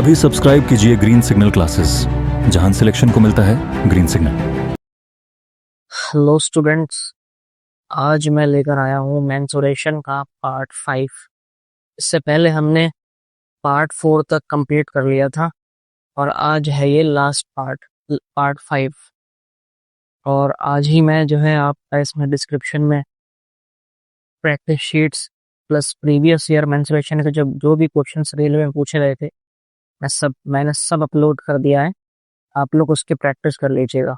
अभी सब्सक्राइब कीजिए green signal classes, जहां सिलेक्शन को मिलता है ग्रीन सिग्नल। हेलो स्टूडेंट्स, आज मैं लेकर आया हूँ मेंसुरेशन का पार्ट 5। इससे पहले हमने पार्ट 4 तक कंप्लीट कर लिया था और आज है ये लास्ट पार्ट 5। और आज ही मैं जो है आपका इसमें डिस्क्रिप्शन में practice sheets plus previous year mensuration के जो भी क्वेश्चंस रेलवे में पूछे गए थे मैंने सब अपलोड कर दिया है। आप लोग उसकी प्रैक्टिस कर लीजिएगा।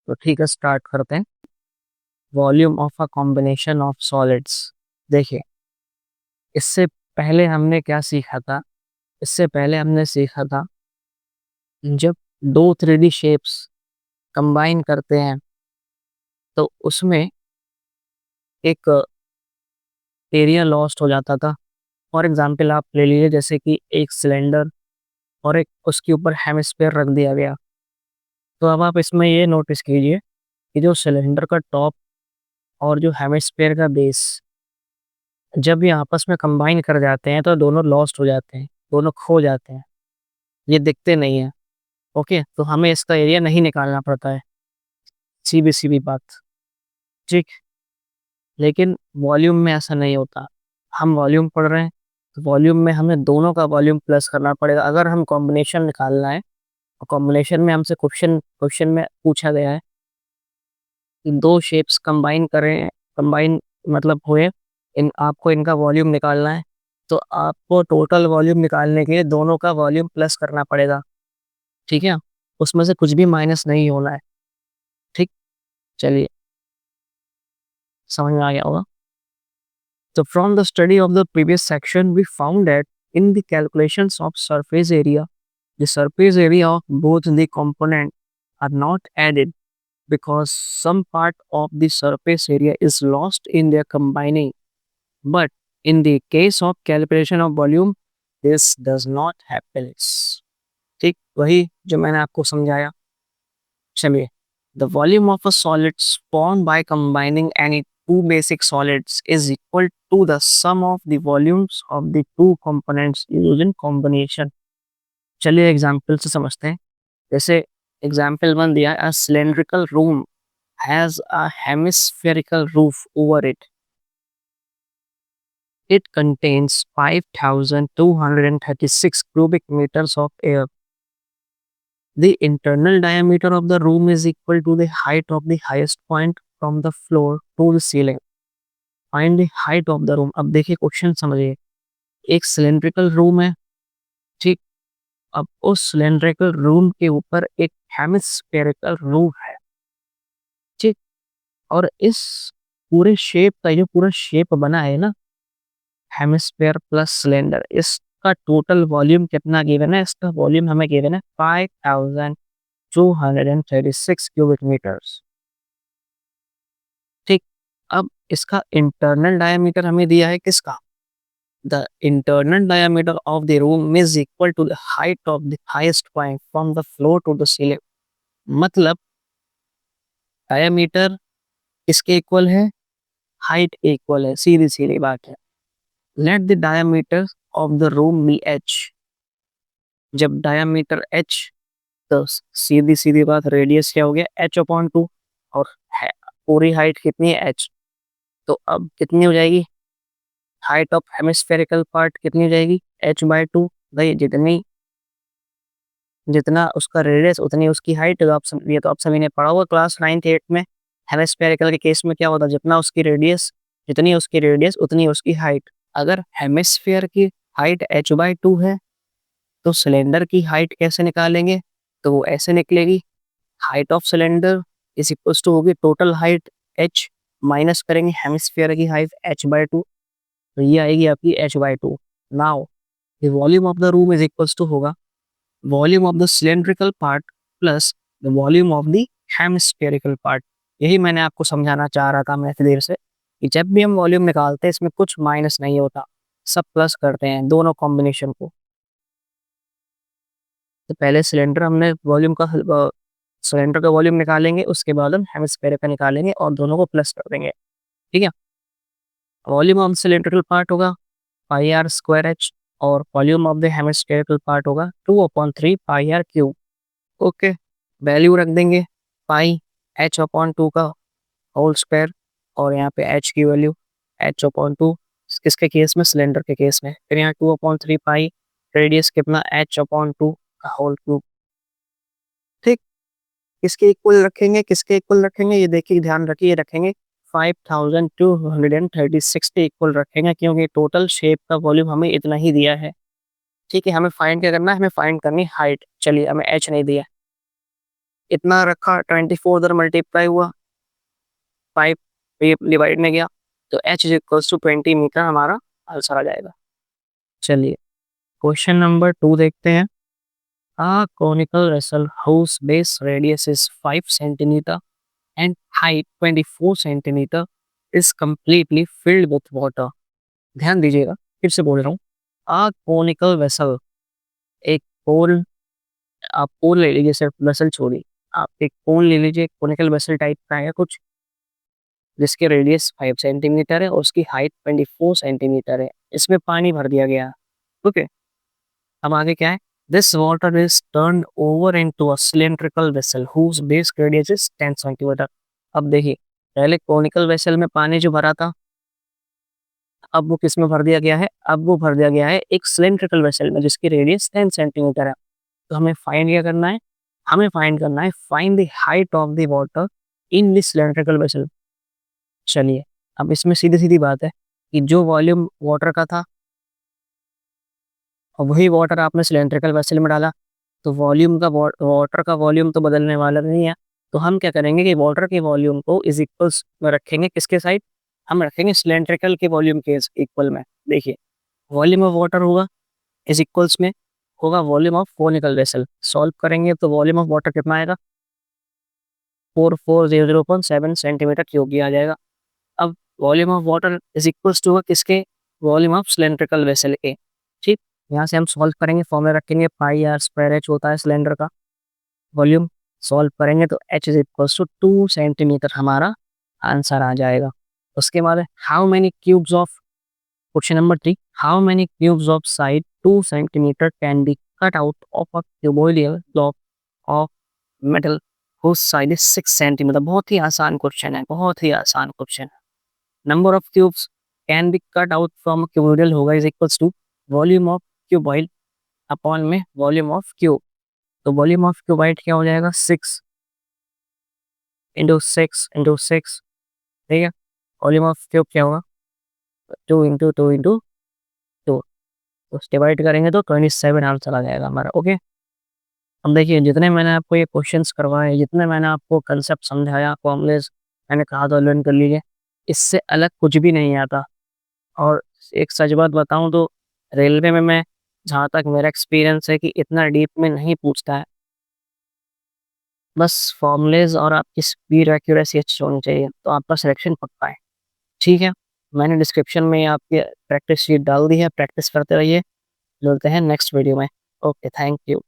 तो ठीक है, स्टार्ट करते हैं। Volume of a combination of solids. देखिए, इससे पहले हमने क्या सीखा था? इससे पहले हमने सीखा था जब दो 3D शेप्स कंबाइन करते हैं तो उसमें एक एरिया लॉस्ट हो जाता था। फॉर एग्जांपल आप ले लीजिए, जैसे कि एक सिलेंडर और एक उसके ऊपर हेमिस्फीयर रख दिया गया। तो अब आप इसमें ये नोटिस कीजिए कि जो सिलेंडर का टॉप और जो हेमिस्फीयर का बेस, जब ये आपस में कंबाइन कर जाते हैं तो दोनों लॉस्ट हो जाते हैं, दोनों खो जाते हैं, ये दिखते नहीं है। ओके, तो हमें इसका एरिया नहीं निकालना पड़ता है, सीधी सीधी बात। ठीक, लेकिन वॉल्यूम में ऐसा नहीं होता। हम वॉल्यूम पढ़ रहे हैं तो वॉल्यूम में हमें दोनों का वॉल्यूम प्लस करना पड़ेगा। अगर हम कॉम्बिनेशन निकालना है और कॉम्बिनेशन में हमसे क्वेश्चन में पूछा गया है कि दो शेप्स कंबाइन करें, कंबाइन मतलब हुए, इन आपको इनका वॉल्यूम निकालना है, तो आपको टोटल वॉल्यूम निकालने के लिए दोनों का वॉल्यूम प्लस करना पड़ेगा। ठीक है, उसमें से कुछ भी माइनस नहीं होना है। ठीक, चलिए, समझ में आ गया होगा। So from the study of the previous section, we found that in the calculations of surface area, the surface area of both the component are not added because some part of the surface area is lost in their combining. But in the case of calculation of volume, this does not happen. ठीक, वही जो मैंने आपको समझाया। चलिए, the volume of a solid spawned by combining any two basic solids is equal to the sum of the volumes of the two components used in combination. चलिए example से समझते हैं। जैसे एग्जाम्पल 1 दिया है, a cylindrical room has a hemispherical roof over it. It contains 5,236 cubic meters of air. The internal diameter of the room is equal to the height of the highest point from the floor to the ceiling. Find the height of the room. अब देखिए question समझिए। एक cylindrical room है, ठीक। अब उस cylindrical room के ऊपर एक हेमिस्फेरिकल रूफ है, ठीक। और इस पूरे शेप का, जो पूरा शेप बना है ना, हेमिस्फेयर प्लस सिलेंडर, इसका टोटल वॉल्यूम कितना गिवन है? इसका वॉल्यूम हमें गिवन है 5,236 क्यूबिक मीटर्स। ठीक, अब इसका इंटरनल डायमीटर हमें दिया है किसका? The internal diameter of the room is equal to the height of the highest point from the floor to the ceiling. मतलब डायमीटर इसके इक्वल है, हाइट इक्वल है, सीधी सीधी बात है। Let the diameter of the room be H. जब diameter H, तो सीधी सीधी बात, रेडियस क्या हो गया? H upon 2। और पूरी हाइट कितनी है? एच। तो अब कितनी हो जाएगी हाइट ऑफ हेमिस्फेरिकल पार्ट? कितनी हो जाएगी? H by 2। भाई जितना उसका रेडियस उतनी उसकी हाइट। तो ये तो आप सभी ने पढ़ा हुआ क्लास 9th 8th में। हेमिस्फेरिकल के केस में क्या होता है? जितना उसकी रेडियस, जितनी उसकी रेडियस उतनी उसकी हाइट। अगर हेमिस्फेयर की हाइट एच बाय 2 है तो सिलेंडर की हाइट कैसे निकालेंगे? तो वो ऐसे निकलेगी, height of cylinder is equals to होगी टोटल हाइट एच, माइनस करेंगे हेमिस्फेयर की हाइट एच बाय 2, तो ये आएगी आपकी H by 2। Now the volume of the room is equals to होगा volume of the cylindrical part plus the volume of the hemispherical part. यही मैंने आपको समझाना चाह रहा था मैं इतनी देर से, कि जब भी हम वॉल्यूम निकालते हैं इसमें कुछ माइनस नहीं होता, सब प्लस करते हैं दोनों कॉम्बिनेशन को। तो पहले सिलेंडर का वॉल्यूम निकालेंगे, उसके बाद हम हेमिस्फेयर का निकालेंगे और दोनों को प्लस कर देंगे। ठीक है, वॉल्यूम ऑफ सिलेंड्रिकल पार्ट होगा पाई आर स्क्वायर एच, और volume of the hemispherical part होगा 2/3 पाई आर क्यूब। ओके, वैल्यू रख देंगे पाई h/2 का होल स्क्वायर, और यहाँ पे h की वैल्यू h/2 किसके केस में, सिलेंडर के केस में। फिर यहाँ 2/3 पाई रेडियस कितना h/2 का होल क्यूब। ठीक, किसके इक्वल रखेंगे, किसके इक्वल रखेंगे, ये देखिए ध्यान रखिए, रखेंगे 5236 के इक्वल रखेंगे, क्योंकि टोटल शेप का वॉल्यूम हमें इतना ही दिया है। ठीक है, हमें फाइंड क्या करना है, हमें फाइंड करनी हाइट। चलिए, हमें h नहीं दिया, इतना रखा, 24 उधर मल्टीप्लाई हुआ, 5 ये डिवाइड में गया, तो h is equals to 20 metre हमारा आंसर आ जाएगा। चलिए, क्वेश्चन नंबर 2 देखते हैं। A conical vessel whose base radius is 5 centimeter and height 24 centimeter is completely filled with water. ध्यान दीजिएगा, फिर से बोल रहा हूँ। A conical vessel, एक पोल, आप पोल ले लीजिए, सिर्फ वेसल छोड़िए, आप एक पोल ले लीजिए, कोनिकल वेसल टाइप का है कुछ, जिसके रेडियस 5 सेंटीमीटर है और उसकी हाइट 24 सेंटीमीटर है। इसमें पानी भर दिया गया। ओके, अब आगे क्या है, this water is turn over into a cylindrical vessel whose base radius is 10 centimetre. अब देखिए, पहले कोनिकल वेसल में पानी जो भरा था, अब वो किस में भर दिया गया है, अब वो भर दिया गया है एक सिलेंड्रिकल वेसल में जिसकी रेडियस 10 सेंटीमीटर है। तो हमें फाइंड क्या करना है, हमें फाइंड करना है find the height of the water in this cylindrical vessel. चलिए, अब इसमें सीधी सीधी बात है कि जो वॉल्यूम वाटर का था और वही वाटर आपने सिलेंड्रिकल वेसल में डाला, तो वॉल्यूम का वाटर का वॉल्यूम तो बदलने वाला नहीं है। तो हम क्या करेंगे कि वाटर के वॉल्यूम को इज इक्वल्स में रखेंगे, किसके साइड, हम रखेंगे सिलेंड्रिकल के वॉल्यूम के इक्वल में। देखिए, वॉल्यूम ऑफ वाटर होगा इज इक्वल्स में होगा volume of conical vessel. Solve करेंगे तो वॉल्यूम ऑफ वाटर कितना आएगा, 4400.7 सेंटीमीटर क्यूब आ जाएगा। अब volume of water is equals to किसके, वॉल्यूम ऑफ सिलेंड्रिकल वेसल के। ठीक, यहाँ से हम सॉल्व करेंगे, फॉर्मूला रखेंगे पाई आर स्क्वायर एच होता है सिलेंडर का वॉल्यूम। सॉल्व करेंगे तो h is equals to 2 centimetre हमारा आंसर आ जाएगा। उसके बाद how many cubes of, question number 3, how many cubes of side 2 centimetre can be cut out of a cuboidal block of metal whose side is 6 centimetre. बहुत ही आसान question है, बहुत ही आसान क्वेश्चन है। Number of cubes can be cut out from cuboidal होगा is equals to volume of cuboid upon में वॉल्यूम ऑफ क्यूब। तो वॉल्यूम ऑफ क्यूबाइड क्या हो जाएगा, 6 इंटू 6, ठीक है। वॉल्यूम ऑफ क्यूब क्या होगा, 2 तो डिवाइड करेंगे तो 27 आंसर आ जाएगा हमारा। ओके, अब देखिए, जितने मैंने आपको ये क्वेश्चंस करवाए, जितने मैंने आपको कंसेप्ट समझाया, फॉर्मूलेस मैंने कहा तो लर्न कर लीजिए, इससे अलग कुछ भी नहीं आता। और एक सच बात बताऊं तो रेलवे में मैं, जहाँ तक मेरा एक्सपीरियंस है, कि इतना डीप में नहीं पूछता है। बस फॉर्मूलेज और आपकी स्पीड एक्यूरेसी अच्छी होनी चाहिए, तो आपका सिलेक्शन पक्का है। ठीक है, मैंने डिस्क्रिप्शन में आपकी प्रैक्टिस शीट डाल दी है, प्रैक्टिस करते रहिए। मिलते हैं नेक्स्ट वीडियो में। Okay, thank you.